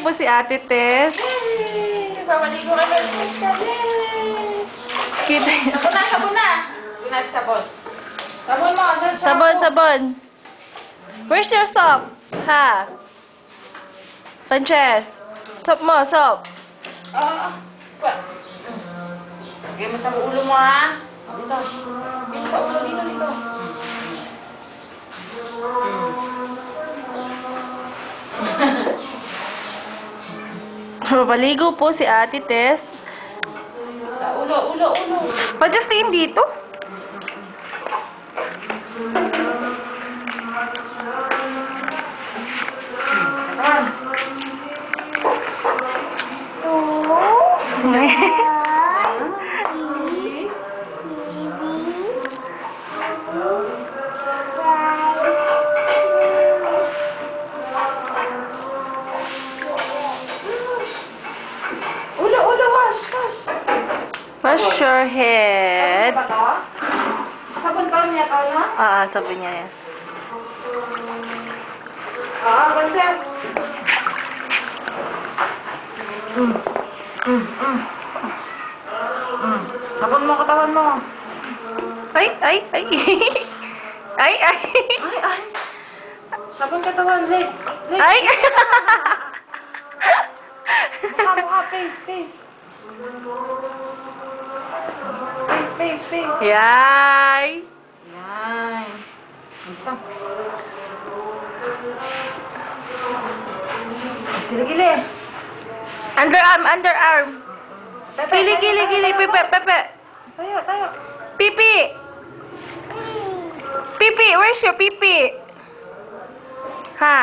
po si Ate Tess. Babaligo ka na sa Kita niyo. Sabon na, sabon na. Doon natin sabon. Sabon mo, doon sa Sabon, sabon. Where's your soap? Ha? Sanchez. Soap mo, soap. Lagay mo sa ulo mo, ha? Dito. Dito sa ulo, dito, dito. Mapaligo po si Ate Tess. Sa ulo, ulo, ulo. Pa-just tingin dito. Ulo, ulo, wash, wash. Wash your head. Sabon ba to? Sabon ka niya to, no? Sabi niya yan. Consent. Sabon mo katawan mo. Ay, ay, ay. Ay, ay. Ay, ay. Sabon katawan, leg. Leg. Ay. Mukha, mukha, face, face. Face, face, face. Yay. Yan. Ito. Gili-gili. Underarm, underarm. Gili, gili, gili. Pepe, pepe. Tayo, tayo. Pipi. Pipi, where's your pipi? Ha?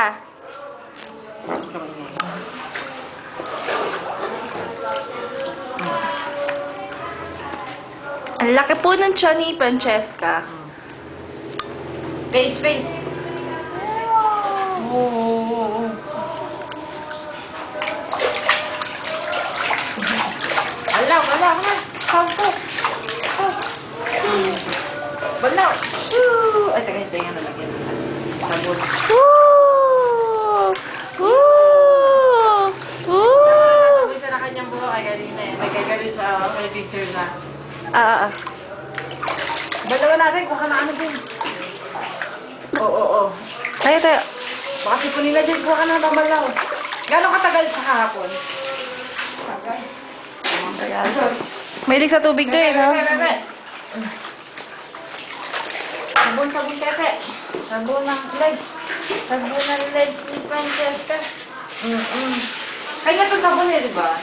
Ang laki po ng tiyan ni Francesca. Face, face. Oh. Wala, wala, wala. Sampo. Wala. Ay, tagay, tagay na lagyan. Sabon. Woo! Woo! Woo! Sabi siya na kanyang buho kay Galina eh. Nagkagalit sa may picture na. Dalawa natin kung ano din. Oo. Tayo, tayo. Baka sipunin na din kung ano mamalaw. Gano'ng katagal sa hapon? Tagal. Mahilig sa tubig to eh, no? Sabon, sabon, Pepe. Sabon ng leg. Sabon ng leg ni Francesca. Ay, ito sabon eh, di ba?